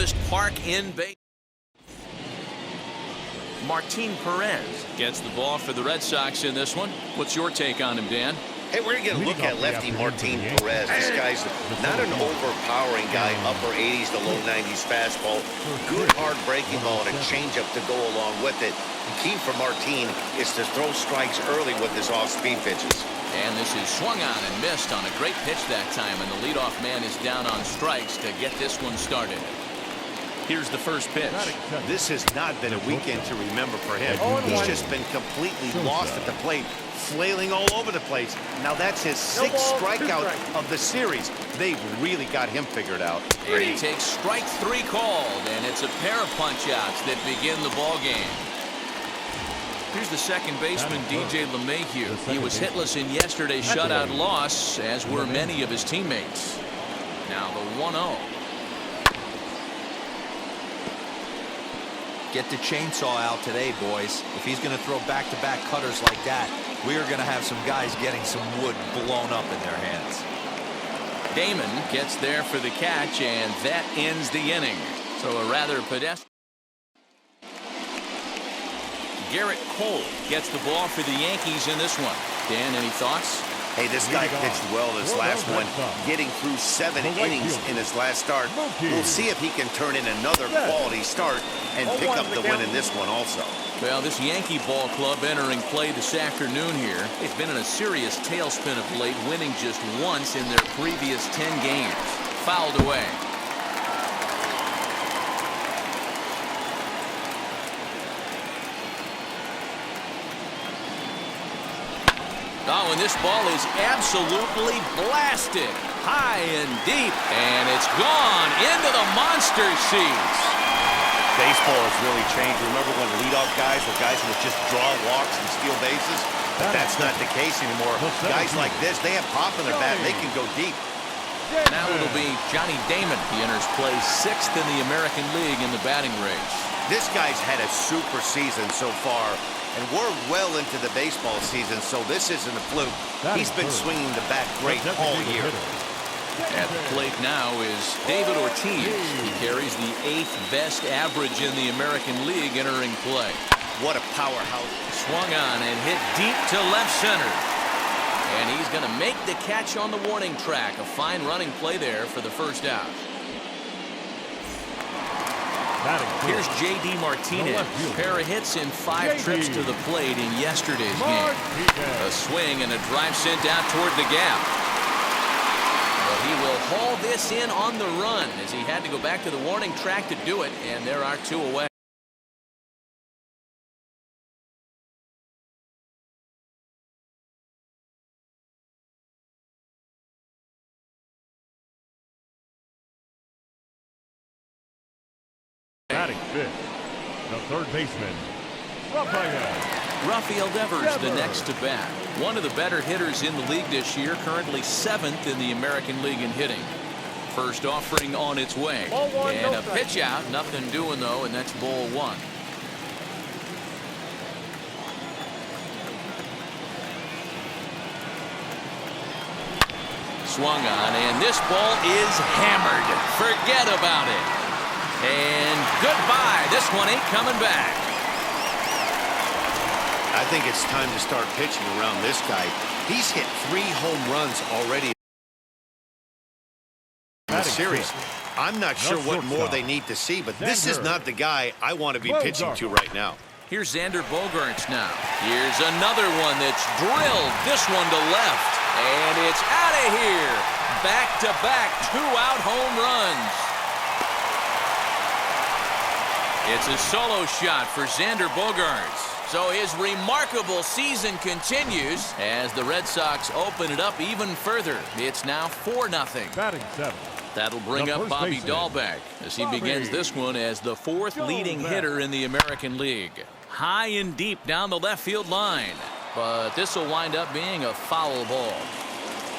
oldest park in baseball. Martin Perez gets the ball for the Red Sox in this one. What's your take on him, Dan? Hey, we're going to get a look at lefty Martin Perez. This guy's not an overpowering guy, upper 80s to low 90s fastball. Good hard breaking ball and a changeup to go along with it. The key for Martin is to throw strikes early with his off-speed pitches. And this is swung on and missed on a great pitch that time, and the leadoff man is down on strikes to get this one started. Here's the first pitch. This has not been a weekend to remember for him. He's just been completely lost at the plate, flailing all over the place. Now that's his sixth strikeout of the series. They've really got him figured out. And he takes strike 3 called, and it's a pair of punch-outs that begin the ball game. Here's the second baseman, DJ LeMahieu. He was hitless in yesterday's shutout loss, as were many of his teammates. Now the 1-0. Get the chainsaw out today, boys. If he's going to throw back-to-back cutters like that, we are going to have some guys getting some wood blown up in their hands. Damon gets there for the catch, and that ends the inning. So a rather pedestrian. Garrett Cole gets the ball for the Yankees in this one. Dan, any thoughts? Hey, this guy pitched well this last one, getting through 7 innings in his last start. We'll see if he can turn in another quality start and pick up the win in this one also. Well, this Yankee ball club entering play this afternoon here. They've been in a serious tailspin of late, winning just once in their previous 10 games. Fouled away. Oh, and this ball is absolutely blasted high and deep, and it's gone into the monster seats. Baseball has really changed. Remember when leadoff guys were guys who would just draw walks and steal bases? But that's not the case anymore. Guys like this, they have pop in their bat. They can go deep. Now it'll be Johnny Damon. He enters play 6th in the American League in the batting race. This guy's had a super season so far. And we're well into the baseball season, so this isn't a fluke. He's been swinging the bat great all year. At the plate now is David Ortiz. He carries the 8th best average in the American League entering play. What a powerhouse. Swung on and hit deep to left center. And he's going to make the catch on the warning track. A fine running play there for the first out. Here's J.D. Martinez. Pair of hits in 5 trips to the plate in yesterday's game. A swing and a drive sent out toward the gap. But he will haul this in on the run as he had to go back to the warning track to do it, and there are 2 away. Batting 5th, the third baseman, Rafael Devers the next to bat. One of the better hitters in the league this year, currently 7th in the American League in hitting. First offering on its way. And a pitch out, nothing doing though, and that's ball 1. Swung on, and this ball is hammered. Forget about it. And goodbye. This one ain't coming back. I think it's time to start pitching around this guy. He's hit 3 home runs already in the series. I'm not sure what more they need to see, but this is not the guy I want to be pitching to right now. Here's Xander Bogaerts now. Here's another one that's drilled. This one to left. And it's out of here. Back-to-back 2-out home runs. It's a solo shot for Xander Bogaerts. So his remarkable season continues as the Red Sox open it up even further. It's now 4-0. Batting 7th. That'll bring up Bobby Dahlbeck as he begins this one as the 4th leading hitter in the American League. High and deep down the left field line. But this will wind up being a foul ball.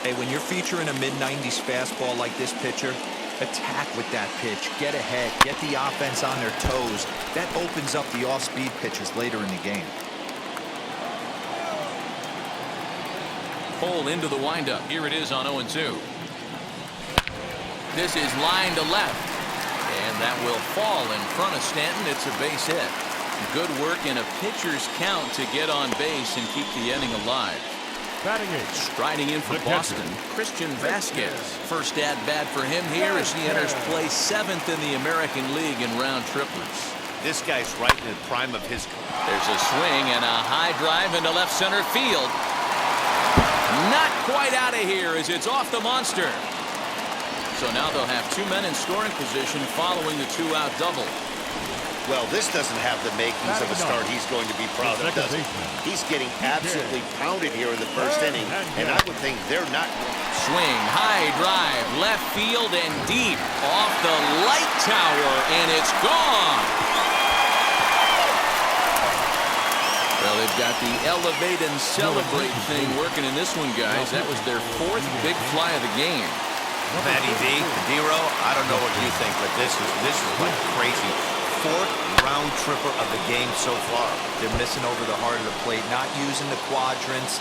Hey, when you're featuring a mid-90s fastball like this pitcher, attack with that pitch, get ahead, get the offense on their toes. That opens up the off-speed pitches later in the game. Cole into the windup. Here it is on 0-2. This is line to left. And that will fall in front of Stanton. It's a base hit. Good work in a pitcher's count to get on base and keep the inning alive. Batting eight. Striding in for Boston, Christian Vasquez. First at-bat for him here as he enters play 7th in the American League in round trippers. This guy's right in the prime of his. There's a swing and a high drive into left center field. Not quite out of here as it's off the monster. So now they'll have 2 men in scoring position following the 2-out double. Well, this doesn't have the makings of a start he's going to be proud of, does it? He's getting absolutely pounded here in the first inning, and I would think they're not. Swing, high drive, left field and deep off the light tower, and it's gone. Well, they've got the elevate and celebrate thing working in this one, guys. That was their 4th big fly of the game. Matty D-Ro, I don't know what you think, but this is like crazy. 4th round tripper of the game so far. They're missing over the heart of the plate, not using the quadrants.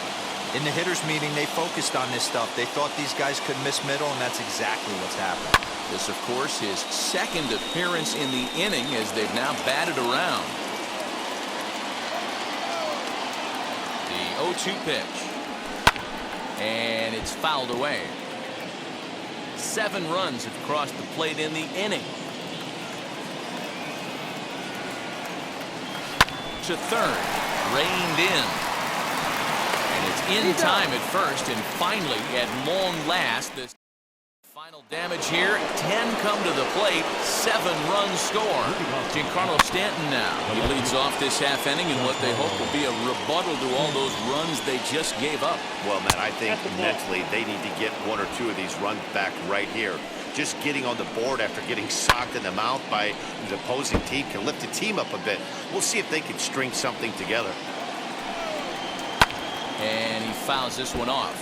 In the hitters meeting, they focused on this stuff. They thought these guys could miss middle, and that's exactly what's happened. This, of course, his 2nd appearance in the inning as they've now batted around. The 0-2 pitch. And it's fouled away. 7 runs have crossed the plate in the inning. To third, reined in, and it's in time at first, and finally at long last this final damage here. 10 come to the plate, 7 runs score. Giancarlo Stanton now, he leads off this half inning in what they hope will be a rebuttal to all those runs they just gave up. Well, man, I think mentally they need to get 1 or 2 of these runs back right here. Just getting on the board after getting socked in the mouth by the opposing team can lift the team up a bit. We'll see if they can string something together. And he fouls this one off.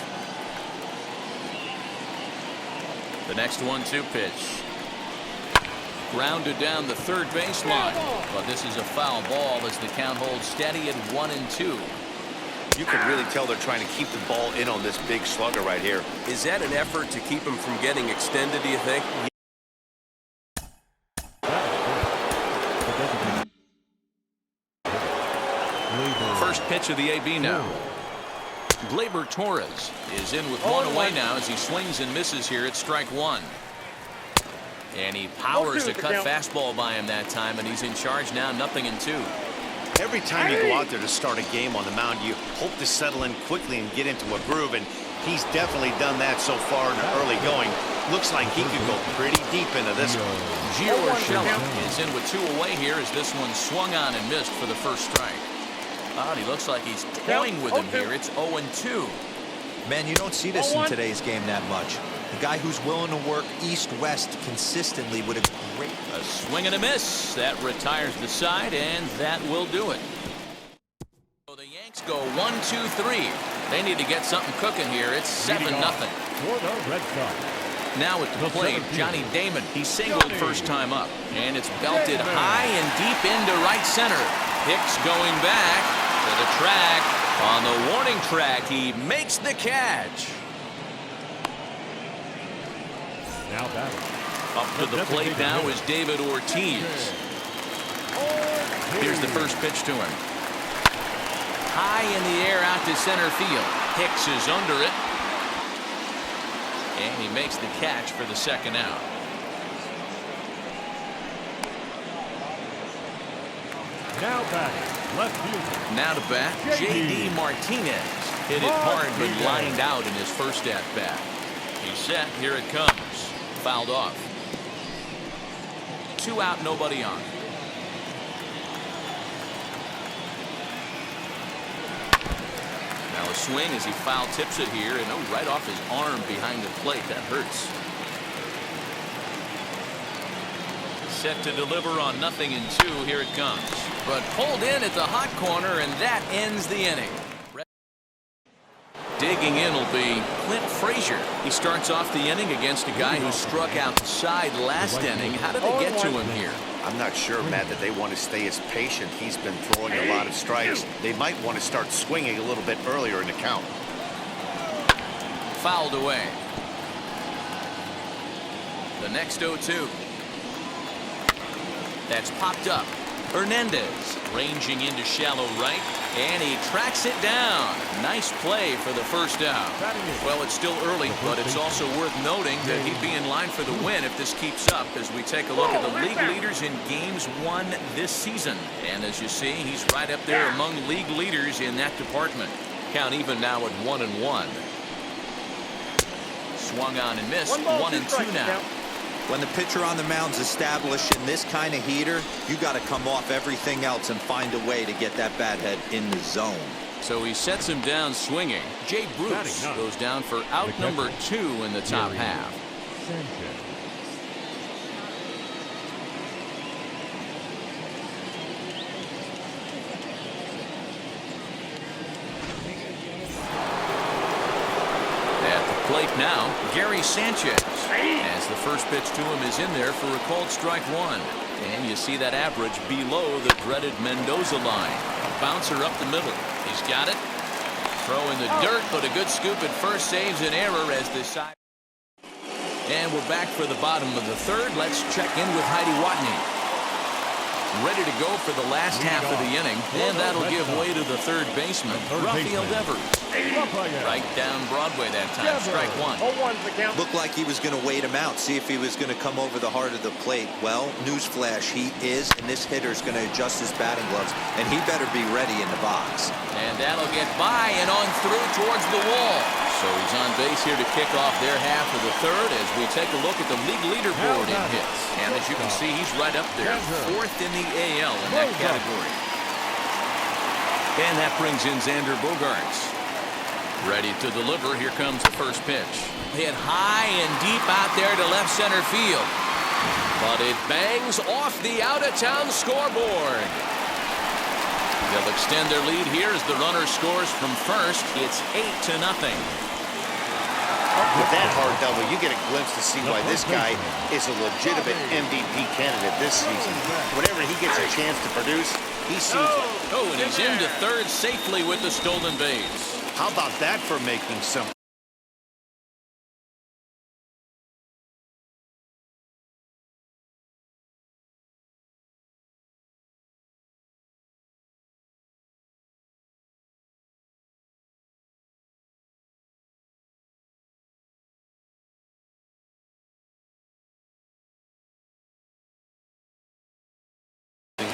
The next 1-2 pitch. Grounded down the third baseline. But this is a foul ball as the count holds steady at 1-2. You can really tell they're trying to keep the ball in on this big slugger right here. Is that an effort to keep him from getting extended, do you think? First pitch of the AB now. Gleyber Torres is in with 1 away now as he swings and misses here at strike 1. And he powers a cut fastball by him that time, and he's in charge now, 0-2. Every time you go out there to start a game on the mound, you hope to settle in quickly and get into a groove, and he's definitely done that so far in the early going. Looks like he could go pretty deep into this one. Gio Urshela is in with 2 away here as this one swung on and missed for the first strike. He looks like he's toying with him here. It's 0-2. Man, you don't see this in today's game that much. A guy who's willing to work east-west consistently with a great... A swing and a miss. That retires the side, and that will do it. So the Yanks go 1-2-3. They need to get something cooking here. It's 7-0. For the Red Sox. Now at the plate, Johnny Damon. He singled first time up, and it's belted high and deep into right center. Hicks going back to the track. On the warning track, he makes the catch. Now batting. Up to the plate now is David Ortiz. Here's the first pitch to him. High in the air out to center field. Hicks is under it. And he makes the catch for the second out. Now batting, left fielder. Now to bat, J.D. Martinez. Hit it hard but lined out in his first at bat. He's set. Here it comes. Fouled off. 2 out, nobody on. Now a swing as he foul tips it here, and right off his arm behind the plate. That hurts. Set to deliver on 0-2. Here it comes. But pulled in at the hot corner, and that ends the inning. Digging in will be Clint Frazier. He starts off the inning against a guy who struck outside last inning. How did they get to him here? I'm not sure, Matt, that they want to stay as patient. He's been throwing a lot of strikes. They might want to start swinging a little bit earlier in the count. Fouled away. The next 0-2. That's popped up. Hernandez ranging into shallow right, and he tracks it down. Nice play for the first out. Well, it's still early, but it's also worth noting that he'd be in line for the win if this keeps up as we take a look at the league leaders in games won this season. And as you see, he's right up there among league leaders in that department. Count even now at 1-1. Swung on and missed. 1-2 now. When the pitcher on the mound's established in this kind of heater, you got to come off everything else and find a way to get that bat head in the zone. So he sets him down swinging. Jay Bruce goes down for out number 2 in the top half. Plate now, Gary Sanchez, as the first pitch to him is in there for a called strike 1. And you see that average below the dreaded Mendoza line. A bouncer up the middle. He's got it. Throw in the dirt, but a good scoop at first saves an error as the side. And we're back for the bottom of the third. Let's check in with Heidi Watney. Ready to go for the last half of the inning, and that'll give way to the third baseman, Rafael Devers. Right down Broadway that time, strike 1. Looked like he was going to wait him out, see if he was going to come over the heart of the plate. Well, newsflash, he is, and this hitter's going to adjust his batting gloves, and he better be ready in the box. And that'll get by and on through towards the wall. So he's on base here to kick off their half of the third as we take a look at the league leaderboard in hits. And as you can see, he's right up there, 4th in the AL in that category. And that brings in Xander Bogaerts. Ready to deliver. Here comes the first pitch. Hit high and deep out there to left center field. But it bangs off the out-of-town scoreboard. They'll extend their lead here as the runner scores from first. It's 8-0. With that hard double, you get a glimpse to see why this guy is a legitimate MVP candidate this season. Whenever he gets a chance to produce, he seems like... Oh, and he's into third safely with the stolen base. How about that for making some...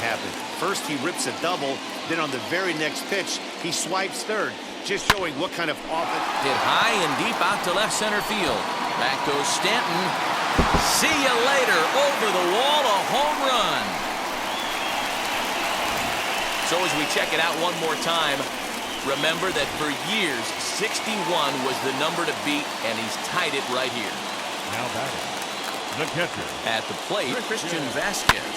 happen. First he rips a double, then on the very next pitch he swipes third, just showing what kind of offense. Hit high and deep out to left center field. Back goes Stanton. See you later. Over the wall, a home run. So as we check it out one more time, remember that for years 61 was the number to beat, and he's tied it right here. Now batting, the catcher. At the plate, Christian Vasquez,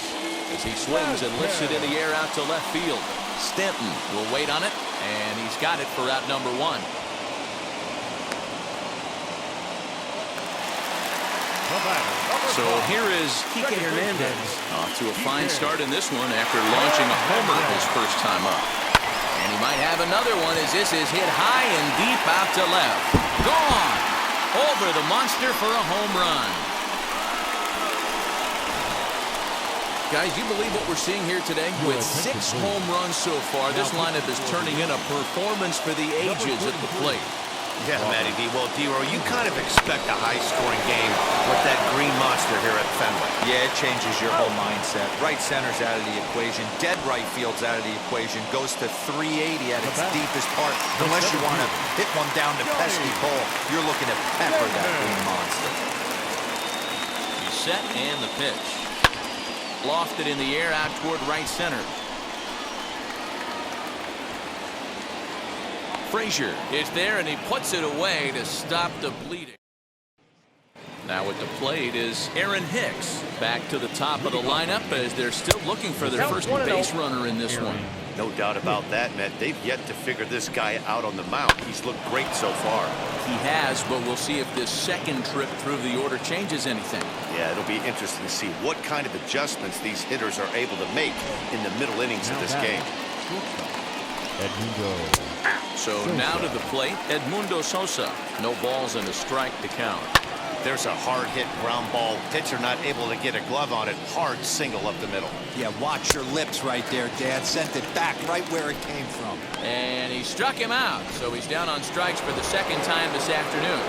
as he swings and lifts it in the air out to left field. Stanton will wait on it, and he's got it for out number 1. So here is Kike Hernandez off to a fine start in this one after launching a homer his first time up. And he might have another one as this is hit high and deep out to left. Gone! Over the monster for a home run. Guys, you believe what we're seeing here today? With 6 home runs so far, this lineup is turning in a performance for the ages at the plate. Yeah, Matty D. Well, D-Row, you kind of expect a high-scoring game with that green monster here at Fenway. Yeah, it changes your whole mindset. Right center's out of the equation. Dead right field's out of the equation. Goes to 380 at its deepest part. Unless you want to hit one down to pesky pole, you're looking at pepper that green monster. He's set and the pitch. Lofted in the air out toward right center. Frazier is there, and he puts it away to stop the bleeding. Now at the plate is Aaron Hicks. Back to the top of the lineup as they're still looking for their first base runner in this one. No doubt about that, Matt. They've yet to figure this guy out on the mound. He's looked great so far. He has, but we'll see if this second trip through the order changes anything. Yeah, it'll be interesting to see what kind of adjustments these hitters are able to make in the middle innings of this game. So now to the plate, Edmundo Sosa. No balls and a strike to count. There's a hard-hit ground ball. Pitcher not able to get a glove on it. Hard single up the middle. Yeah, watch your lips right there, Dad. Sent it back right where it came from. And he struck him out, so he's down on strikes for the second time this afternoon.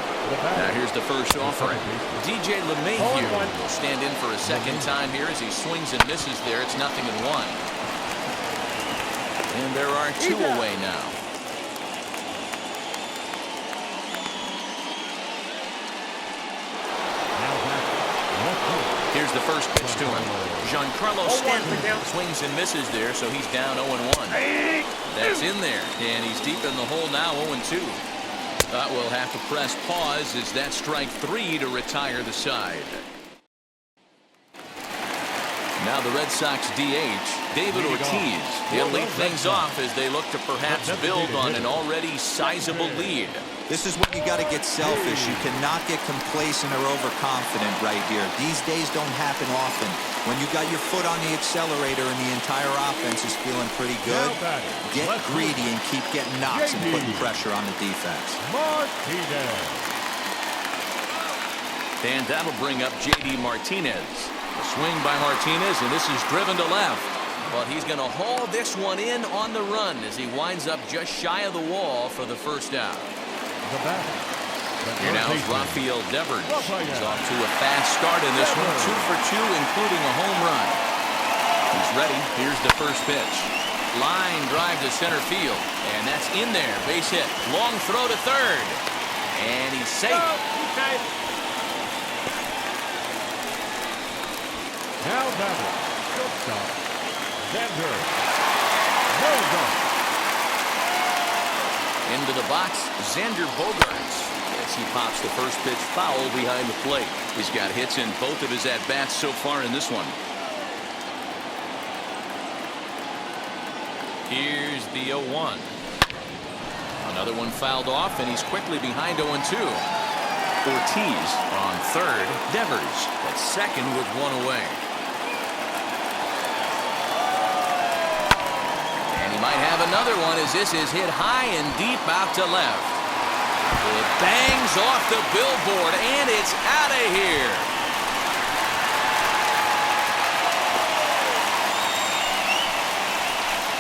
Now here's the first offering. DJ LeMahieu will stand in for a second time here as he swings and misses there. It's 0-1. And there are 2 away now. Here's the first pitch to him. Giancarlo Stanton swings and misses there, so he's down 0-1. That's in there, and he's deep in the hole now, 0-2. We'll have to press pause as that's strike 3 to retire the side. Now the Red Sox DH, David Ortiz. He'll lead things off as they look to perhaps build on an already sizable lead. This is when you got to get selfish. You cannot get complacent or overconfident right here. These days don't happen often. When you got your foot on the accelerator and the entire offense is feeling pretty good, get greedy and keep getting knocks and putting pressure on the defense. And that'll bring up J.D. Martinez. A swing by Martinez, and this is driven to left. But he's going to haul this one in on the run as he winds up just shy of the wall for the first out. Here now is Rafael Devers. He's off to a fast start in this one, 2 for 2, including a home run. He's ready. Here's the first pitch. Line drive to center field, and that's in there. Base hit. Long throw to third, and he's safe. Now batting, shortstop, Xander. Into the box, Xander Bogaerts. As he pops the first pitch foul behind the plate. He's got hits in both of his at-bats so far in this one. Here's the 0-1. Another one fouled off, and he's quickly behind 0-2. Ortiz on third. Devers at second with 1 away. Might have another one as this is hit high and deep out to left. It bangs off the billboard and it's out of here.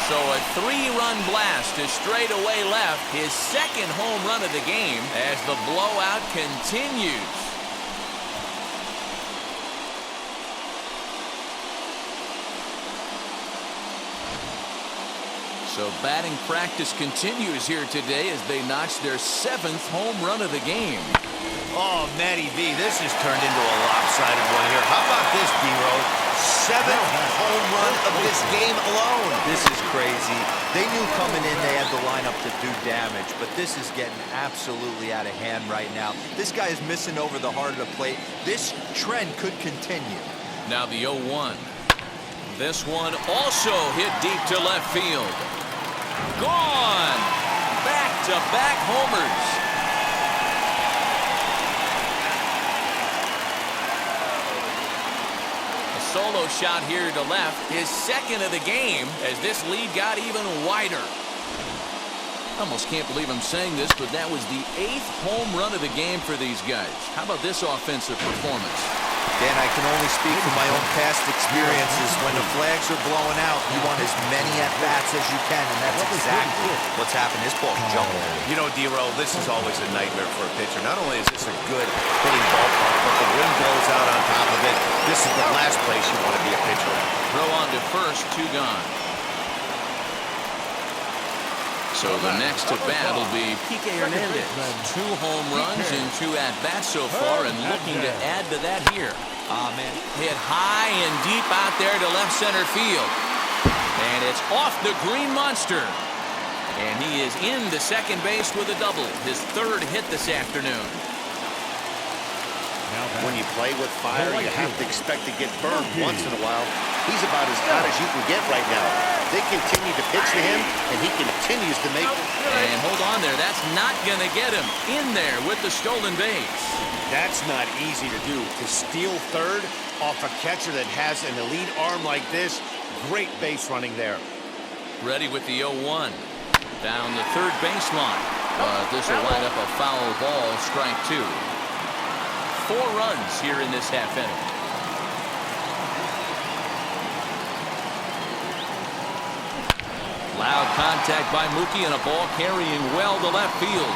So a 3-run blast to straightaway left, his second home run of the game as the blowout continues. So batting practice continues here today as they notch their 7th home run of the game. Oh, Matty V, this has turned into a lopsided one here. How about this, D-Road? 7th home run of this game alone. This is crazy. They knew coming in they had the lineup to do damage, but this is getting absolutely out of hand right now. This guy is missing over the heart of the plate. This trend could continue. Now the 0-1. This one also hit deep to left field. Gone! Back-to-back homers. A solo shot here to left, his second of the game as this lead got even wider. Almost can't believe I'm saying this, but that was the 8th home run of the game for these guys. How about this offensive performance? Dan, I can only speak from my own past experiences. When the flags are blowing out, you want as many at-bats as you can, and that's exactly what's happened. This ball's jumping. You know, D-Row, this is always a nightmare for a pitcher. Not only is this a good hitting ballpark, but the wind blows out on top of it. This is the last place you want to be a pitcher at. Throw on to first, 2 gone. So the next to bat will be Kike Hernandez. 2 home runs and 2 at-bats so far, and looking to add to that here. Man. Hit high and deep out there to left center field. And it's off the Green Monster. And he is into second base with a double. His 3rd hit this afternoon. When you play with fire, you have to expect to get burned once in a while. He's about as hot as you can get right now. They continue to pitch to him, and he continues to make... And hold on there. That's not going to get him in there with the stolen base. That's not easy to do. To steal third off a catcher that has an elite arm like this, great base running there. Ready with the 0-1. Down the third baseline. This will line up a foul ball, strike 2. 4 runs here in this half inning. Loud contact by Mookie and a ball carrying well to left field.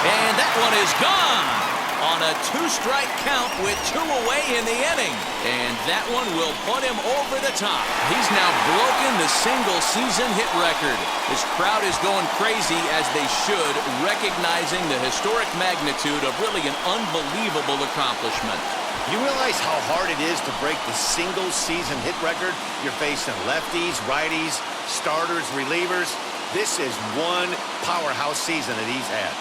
And that one is gone on a 2-strike count with 2 away in the inning. And that one will put him over the top. He's now broken the single-season hit record. This crowd is going crazy, as they should, recognizing the historic magnitude of really an unbelievable accomplishment. You realize how hard it is to break the single-season hit record? You're facing lefties, righties, starters, relievers. This is one powerhouse season that he's had.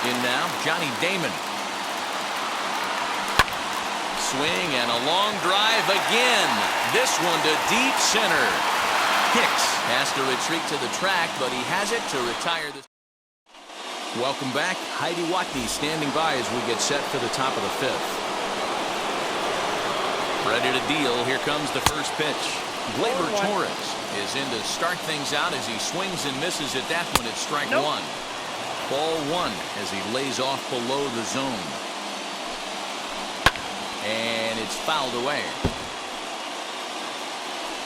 In now, Johnny Damon. Swing and a long drive again. This one to deep center. Hicks has to retreat to the track, but he has it to retire this. Welcome back. Heidi Watney standing by as we get set for the top of the 5th. Ready to deal. Here comes the first pitch. Gleyber Torres is in to start things out as he swings and misses at that one. It's strike 1. Ball 1 as he lays off below the zone. And it's fouled away.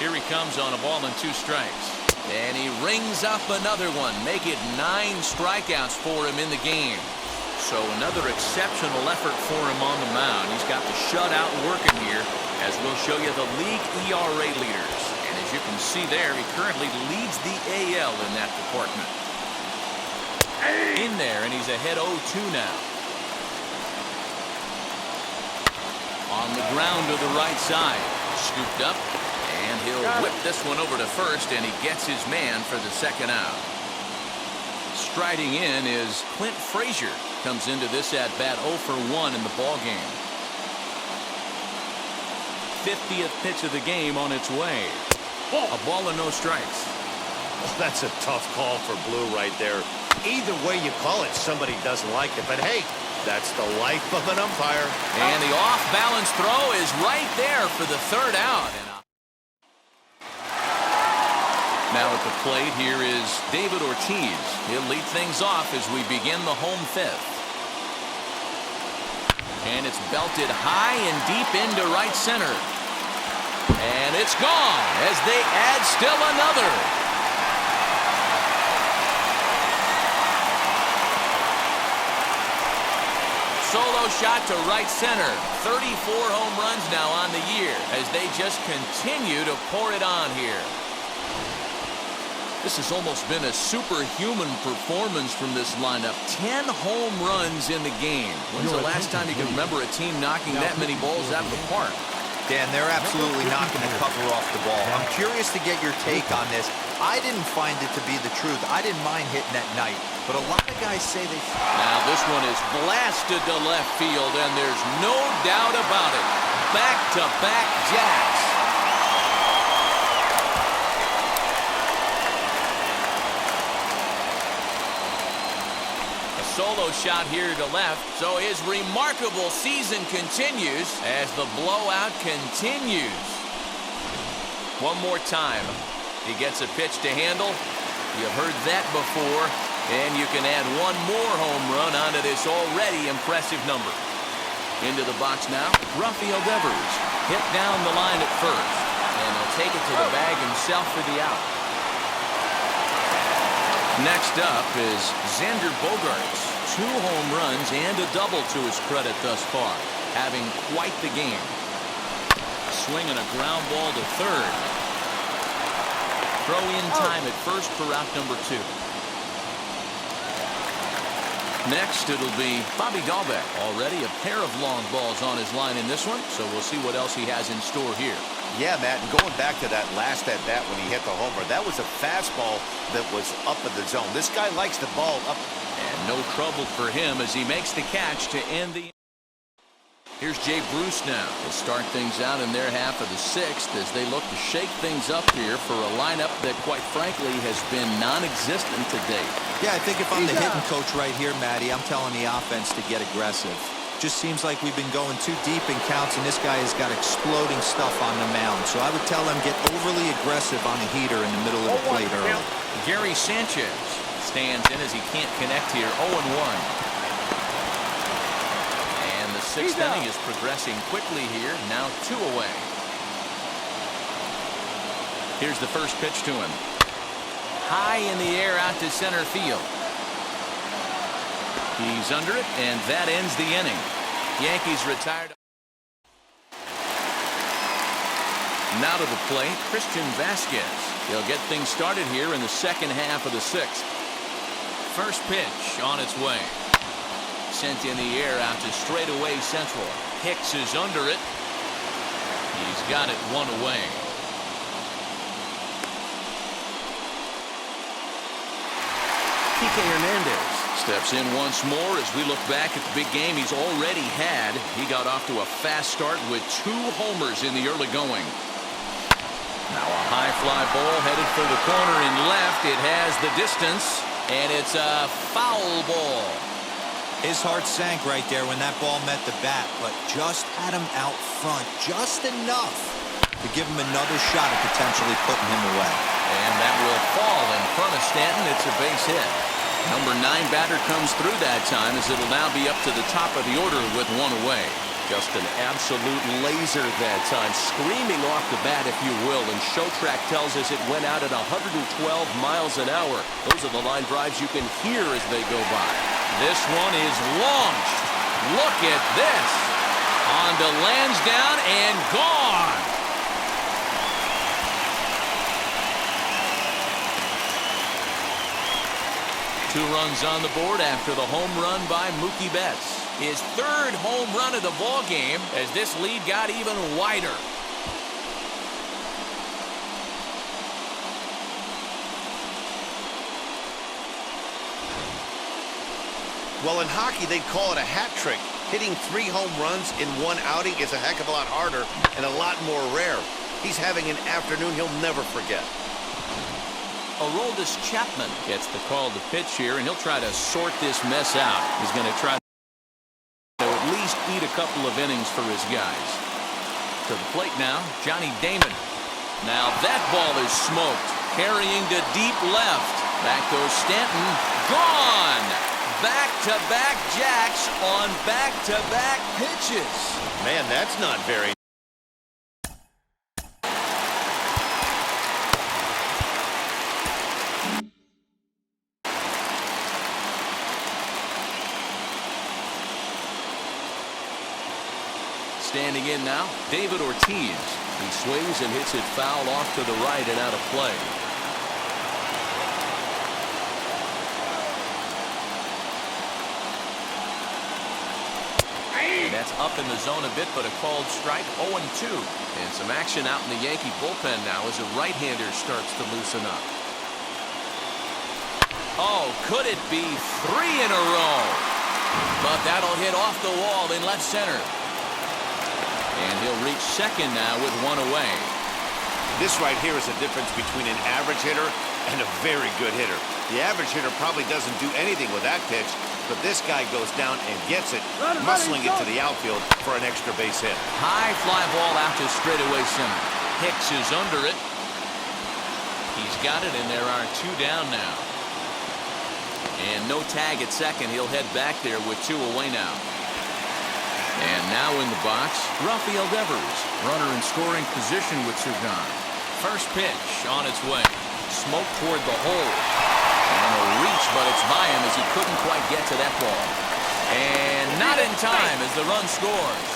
Here he comes on a ball and 2 strikes. And he rings up another one. Make it 9 strikeouts for him in the game. So another exceptional effort for him on the mound. He's got the shutout working here, as we'll show you the league ERA leaders. And as you can see there, he currently leads the AL in that department. In there, and he's ahead 0-2 now. On the ground to the right side. Scooped up, and he'll whip this one over to first, and he gets his man for the second out. Striding in is Clint Frazier. Comes into this at-bat 0 for 1 in the ballgame. 50th pitch of the game on its way. A ball and no strikes. Well, that's a tough call for Blue right there. Either way you call it, somebody doesn't like it. But hey, that's the life of an umpire. And the off-balance throw is right there for the 3rd out. Now at the plate, here is David Ortiz. He'll lead things off as we begin the home 5th. And it's belted high and deep into right center. And it's gone as they add still another. Solo shot to right center. 34 home runs now on the year as they just continue to pour it on here. This has almost been a superhuman performance from this lineup. 10 home runs in the game. When's the last time you can remember a team knocking that many balls out of the park? Dan, they're absolutely not going to cover off the ball. I'm curious to get your take on this. I didn't find it to be the truth. I didn't mind hitting at night, but a lot of guys say they... Now this one is blasted to left field, and there's no doubt about it. Back-to-back jacks. Solo shot here to left, so his remarkable season continues as the blowout continues. One more time. He gets a pitch to handle. You've heard that before, and you can add one more home run onto this already impressive number. Into the box now, Rafael Devers. Hit down the line at first, and he'll take it to the bag himself for the out. Next up is Xander Bogaerts. 2 home runs and a double to his credit thus far, having quite the game. Swinging a ground ball to third. Throw in time at first for out number 2. Next, it'll be Bobby Dahlbeck. Already a pair of long balls on his line in this one, so we'll see what else he has in store here. Yeah, Matt, and going back to that last at-bat when he hit the homer, that was a fastball that was up in the zone. This guy likes the ball up. And no trouble for him as he makes the catch to end the... Here's Jay Bruce now to start things out in their half of the sixth as they look to shake things up here for a lineup that, quite frankly, has been non-existent to date. Yeah, I think if I'm the hitting coach right here, Matty, I'm telling the offense to get aggressive. Just seems like we've been going too deep in counts, and this guy has got exploding stuff on the mound. So I would tell them get overly aggressive on the heater in the middle of the plate early. Gary Sanchez stands in as he can't connect here. 0-1. Sixth inning is progressing quickly here. Now 2 away. Here's the first pitch to him. High in the air out to center field. He's under it, and that ends the inning. Yankees retired. Now to the plate, Christian Vasquez. He'll get things started here in the second half of the sixth. First pitch on its way. Sent in the air out to straightaway central. Hicks is under it. He's got it 1 away. Kike Hernandez steps in once more as we look back at the big game he's already had. He got off to a fast start with 2 homers in the early going. Now a high fly ball headed for the corner in left. It has the distance, and it's a foul ball. His heart sank right there when that ball met the bat, but just had him out front just enough to give him another shot at potentially putting him away. And that will fall in front of Stanton. It's a base hit. Number 9 batter comes through that time as it'll now be up to the top of the order with 1 away. Just an absolute laser that time, screaming off the bat, if you will, and Showtrack tells us it went out at 112 miles an hour. Those are the line drives you can hear as they go by. This one is launched. Look at this. On to Lansdowne and gone. Two runs on the board after the home run by Mookie Betts. His 3rd home run of the ball game as this lead got even wider. Well, in hockey, they'd call it a hat trick. Hitting 3 home runs in 1 outing is a heck of a lot harder and a lot more rare. He's having an afternoon he'll never forget. Aroldis Chapman gets the call to pitch here, and he'll try to sort this mess out. He's going to try to at least eat a couple of innings for his guys. To the plate now, Johnny Damon. Now that ball is smoked. Carrying to deep left. Back goes Stanton. Gone! Back-to-back jacks on back-to-back pitches. Man, that's not very... Standing in now, David Ortiz. He swings and hits it foul off to the right and out of play. And that's up in the zone a bit, but a called strike. 0-2. And some action out in the Yankee bullpen now as a right-hander starts to loosen up. Oh, could it be 3 in a row? But that'll hit off the wall in left center. And he'll reach second now with 1 away. This right here is the difference between an average hitter and a very good hitter. The average hitter probably doesn't do anything with that pitch, but this guy goes down and gets it, muscling it to the outfield for an extra base hit. High fly ball out to straightaway center. Hicks is under it. He's got it, and there are 2 down now. And no tag at second. He'll head back there with 2 away now. And now in the box, Rafael Devers, runner in scoring position with 2 gone. First pitch on its way. Smoke toward the hole. And a reach, but it's by him as he couldn't quite get to that ball. And not in time as the run scores.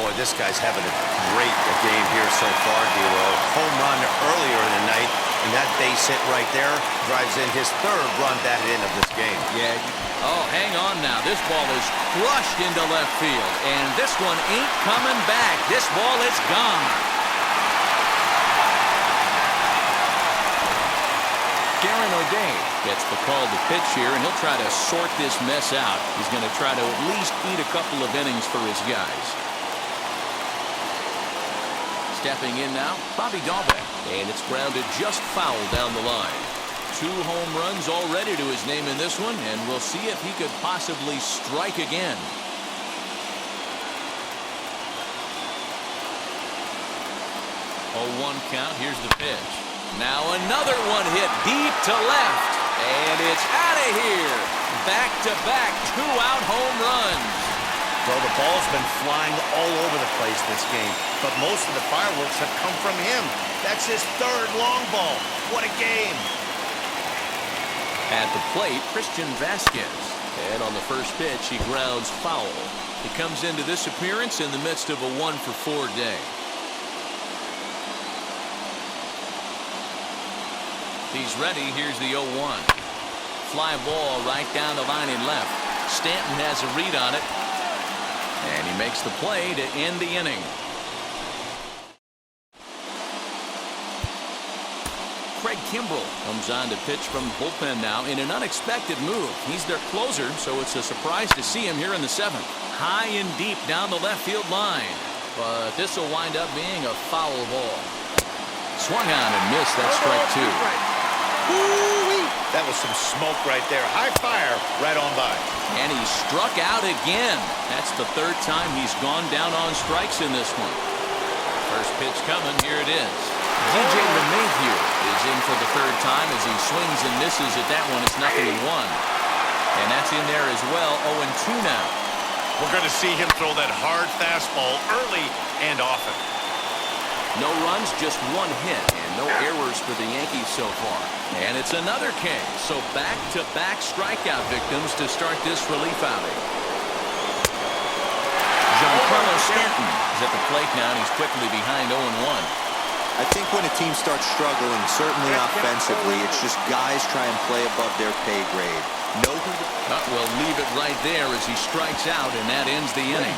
Boy, this guy's having a great game here so far, D-Roll. Home run earlier in the night, And that base hit right there drives in his third run batted in of this game. Yeah. Oh, hang on now. This ball is crushed into left field. And this one ain't coming back. This ball is gone. Darren O'Day gets the call to pitch here, and he'll try to sort this mess out. He's going to try to at least eat a couple of innings for his guys. Stepping in now, Bobby Dahlbeck. And it's grounded just foul down the line. 2 home runs already to his name in this one, and we'll see if he could possibly strike again. Oh, 1 count. Here's the pitch. Now another one hit deep to left. And it's out of here. Back-to-back 2-out home runs. Well, the ball's been flying all over the place this game, but most of the fireworks have come from him. That's his 3rd long ball. What a game. At the plate, Christian Vasquez. And on the first pitch, he grounds foul. He comes into this appearance in the midst of a 1-for-4 day. He's ready. Here's the 0-1. Fly ball right down the line in left. Stanton has a read on it. And he makes the play to end the inning. Craig Kimbrell comes on to pitch from the bullpen now in an unexpected move. He's their closer, so it's a surprise to see him here in the 7th. High and deep down the left field line. But this will wind up being a foul ball. Swung on and missed. That's strike 2. That was some smoke right there. High fire right on by. And he struck out again. That's the 3rd time he's gone down on strikes in this one. First pitch coming. Here it is. DJ LeMahieu is in for the 3rd time as he swings and misses at that one. It's 0-1. And that's in there as well. 0-2 now. We're going to see him throw that hard fastball early and often. No runs, just 1 hit, and no errors for the Yankees so far. And it's another K, so back-to-back strikeout victims to start this relief outing. Giancarlo Stanton is at the plate now, and he's quickly behind 0-1. I think when a team starts struggling, certainly offensively, it's just guys try and play above their pay grade. We'll leave it right there as he strikes out, and that ends the inning.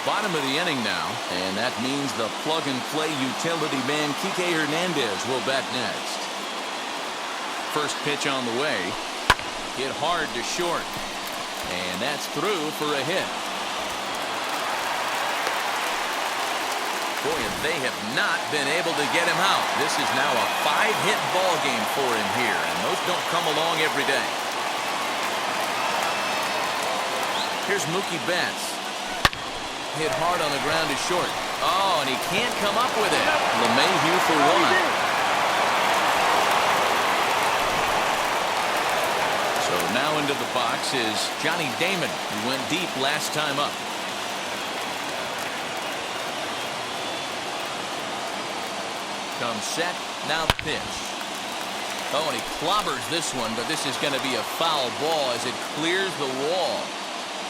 Bottom of the inning now, and that means the plug-and-play utility man Kike Hernandez will bat next. First pitch on the way. Hit hard to short. And that's through for a hit. Boy, and they have not been able to get him out. This is now a 5-hit ball game for him here, and those don't come along every day. Here's Mookie Betts. Hit hard on the ground to short. Oh, and he can't come up with it. LeMahieu for 1. So now into the box is Johnny Damon, who went deep last time up. Comes set, now the pitch. Oh, and he clobbers this one, but this is going to be a foul ball as it clears the wall.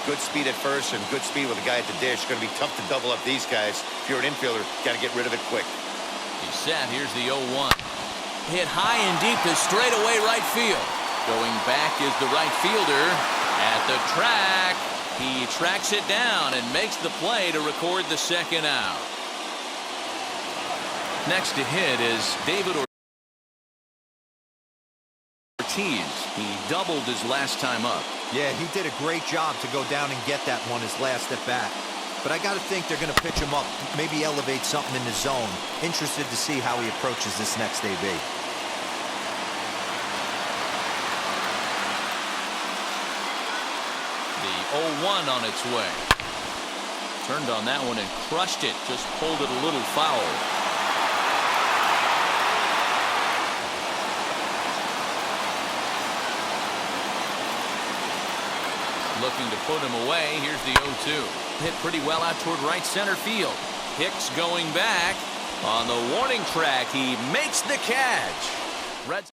Good speed at first and good speed with the guy at the dish. Going to be tough to double up these guys. If you're an infielder, got to get rid of it quick. He's set. Here's the 0-1. Hit high and deep to straightaway right field. Going back is the right fielder at the track. He tracks it down and makes the play to record the 2nd out. Next to hit is David Ortiz. He doubled his last time up. Yeah, he did a great job to go down and get that one his last at bat. But I got to think they're going to pitch him up, maybe elevate something in the zone. Interested to see how he approaches this next AB. The 0-1 on its way. Turned on that one and crushed it. Just pulled it a little foul. Looking to put him away. Here's the 0-2. Hit pretty well out toward right center field. Hicks going back. On the warning track, he makes the catch. Reds.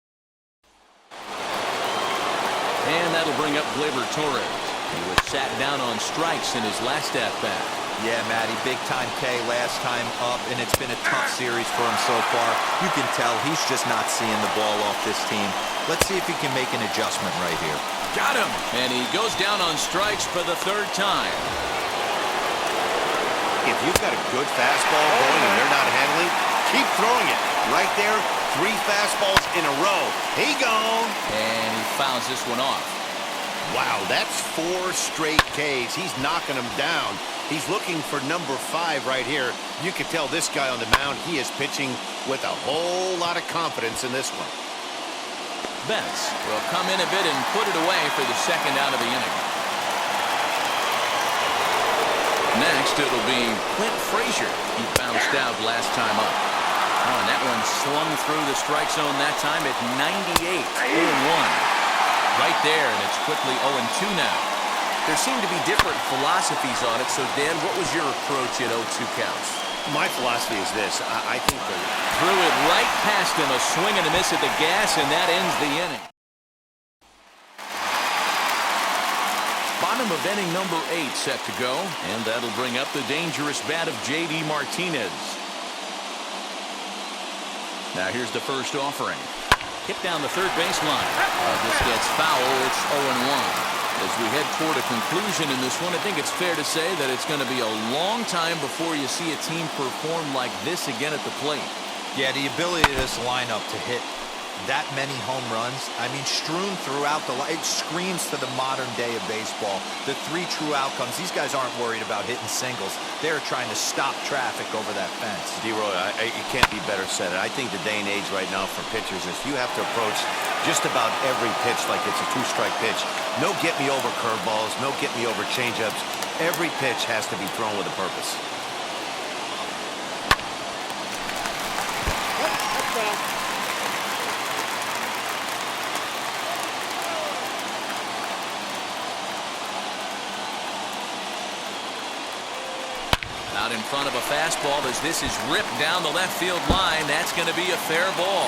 And that'll bring up Gleyber Torres. He was sat down on strikes in his last at-bat. Yeah, Matty, big-time K last time up, and it's been a tough series for him so far. You can tell he's just not seeing the ball off this team. Let's see if he can make an adjustment right here. Got him! And he goes down on strikes for the third time. If you've got a good fastball going and they're not handling, keep throwing it. Right there, 3 fastballs in a row. He gone. And he fouls this one off. Wow, that's 4 straight Ks. He's knocking them down. He's looking for number 5 right here. You can tell this guy on the mound, he is pitching with a whole lot of confidence in this one. Betts will come in a bit and put it away for the second out of the inning. Next, it'll be Clint Frazier. He bounced out last time up. Oh, and that one slung through the strike zone that time at 98. 0-1. Right there, and it's quickly 0-2 now. There seem to be different philosophies on it. So, Dan, what was your approach at 0-2 counts? My philosophy is this. I think threw it right past him, a swing and a miss at the gas, and that ends the inning. Bottom of inning number 8 set to go, and that'll bring up the dangerous bat of J.D. Martinez. Now here's the first offering. Hit down the third baseline. This gets foul. It's 0-1. As we head toward a conclusion in this one, I think it's fair to say that it's going to be a long time before you see a team perform like this again at the plate. Yeah, the ability of this lineup to hit that many home runs, I mean, strewn throughout the line, it screams to the modern day of baseball. The 3 true outcomes. These guys aren't worried about hitting singles. They're trying to stop traffic over that fence. D-Roy, it can't be better said. I think the day and age right now for pitchers is you have to approach just about every pitch like it's a 2-strike pitch. No get-me-over curveballs, no get-me-over changeups. Every pitch has to be thrown with a purpose. Out in front of a fastball as this is ripped down the left field line. That's going to be a fair ball.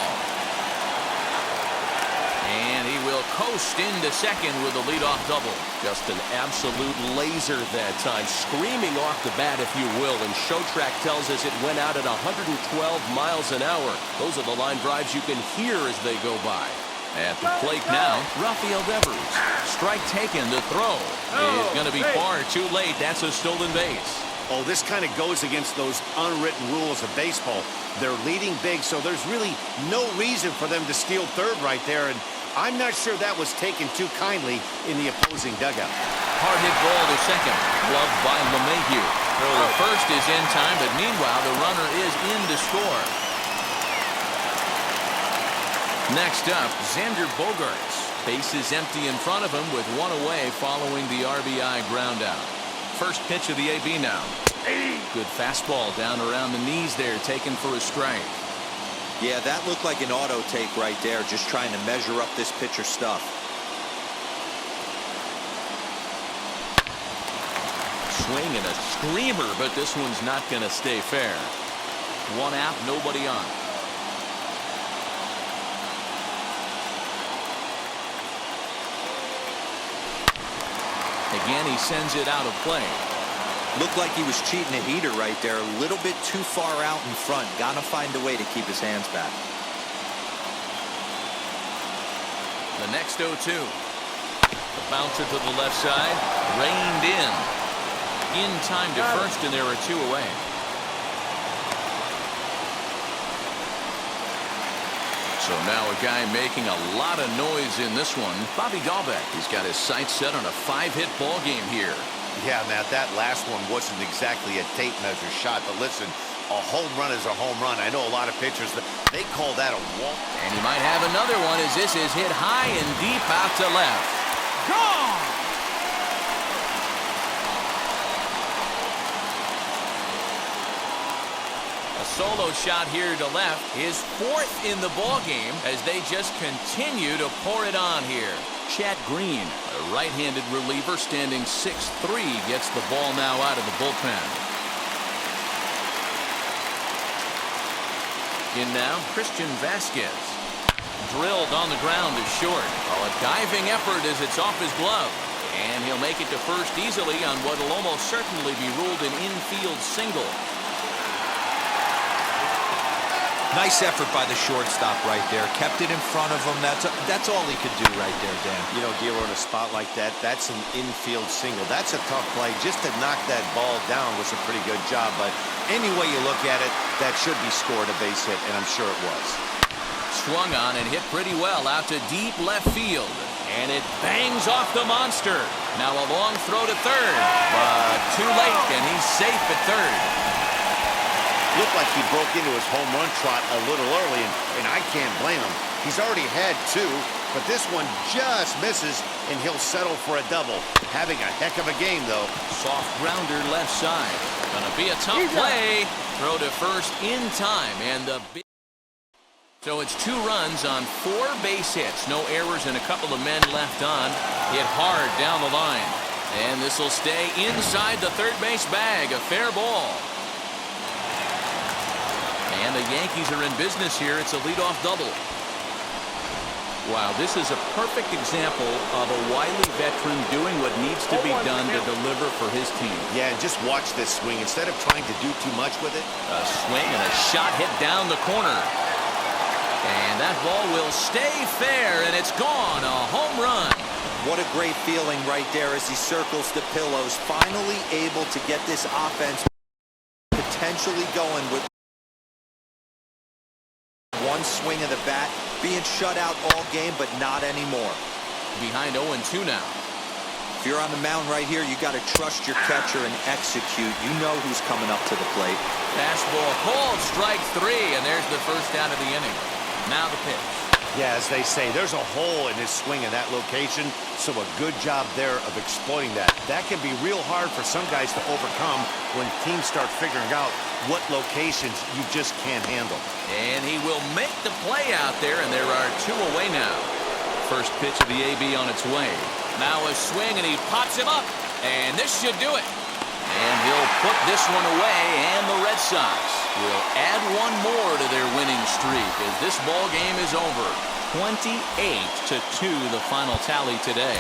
And he will coast into second with a leadoff double. Just an absolute laser that time, screaming off the bat, if you will. And ShowTrack tells us it went out at 112 miles an hour. Those are the line drives you can hear as they go by. At the plate now, Rafael Devers. Strike taken. The throw is going to be far too late. That's a stolen base. Oh, this kind of goes against those unwritten rules of baseball. They're leading big, so there's really no reason for them to steal third right there, and I'm not sure that was taken too kindly in the opposing dugout. Hard hit ball to second, gloved by LeMahieu. The first is in time, but meanwhile, the runner is in to score. Next up, Xander Bogaerts. Base is empty in front of him with 1 away following the RBI ground out. First pitch of the AB now. Good fastball down around the knees there, taken for a strike. Yeah, that looked like an auto take right there, just trying to measure up this pitcher's stuff. Swing and a screamer, but this one's not going to stay fair. 1 out, nobody on. Again, he sends it out of play. Looked like he was cheating a heater right there. A little bit too far out in front. Gotta find a way to keep his hands back. The next 0-2. The bouncer to the left side. Reined in. In time to first, and there are 2 away. So now a guy making a lot of noise in this one. Bobby Dahlbeck. He's got his sights set on a 5-hit ball game here. Yeah, Matt, that last one wasn't exactly a tape measure shot, but listen, a home run is a home run. I know a lot of pitchers, they call that a walk. And he might have another one as this is hit high and deep out to left. Gone! A solo shot here to left. His 4th in the ball game as they just continue to pour it on here. Chad Green, a right-handed reliever standing 6'3", gets the ball now out of the bullpen. In now, Christian Vasquez. Drilled on the ground is short. Oh, a diving effort as it's off his glove. And he'll make it to first easily on what will almost certainly be ruled an infield single. Nice effort by the shortstop right there. Kept it in front of him. That's all he could do right there, Dan. You know, Gilo, in a spot like that, that's an infield single. That's a tough play. Just to knock that ball down was a pretty good job. But any way you look at it, that should be scored a base hit, and I'm sure it was. Swung on and hit pretty well out to deep left field. And it bangs off the monster. Now a long throw to third. But too late, and he's safe at third. Looked like he broke into his home run trot a little early, and I can't blame him. He's already had two, but this one just misses, and he'll settle for a double. Having a heck of a game, though. Soft grounder left side. Gonna be a tough play. Throw to first in time, and the big... So it's 2 runs on 4 base hits. No errors and a couple of men left on. Hit hard down the line. And this will stay inside the third base bag. A fair ball. And the Yankees are in business here. It's a leadoff double. Wow, this is a perfect example of a wily veteran doing what needs to be done to deliver for his team. Yeah, and just watch this swing. Instead of trying to do too much with it. A swing and a shot hit down the corner. And that ball will stay fair, and it's gone. A home run. What a great feeling right there as he circles the pillows. Finally able to get this offense potentially going with one swing of the bat, being shut out all game, but not anymore. Behind 0-2 now. If you're on the mound right here, you got to trust your catcher and execute. You know who's coming up to the plate. Fastball called, strike 3, and there's the first out of the inning. Now the pitch. Yeah, as they say, there's a hole in his swing in that location, so a good job there of exploiting that. That can be real hard for some guys to overcome when teams start figuring out what locations you just can't handle. And he will make the play out there, and there are 2 away now. First pitch of the AB on its way. Now a swing, and he pops him up, and this should do it. And he'll put this one away, and the Red Sox will add 1 more to their winning streak as this ball game is over. 28-2 the final tally today.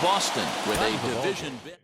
Boston with a division bid.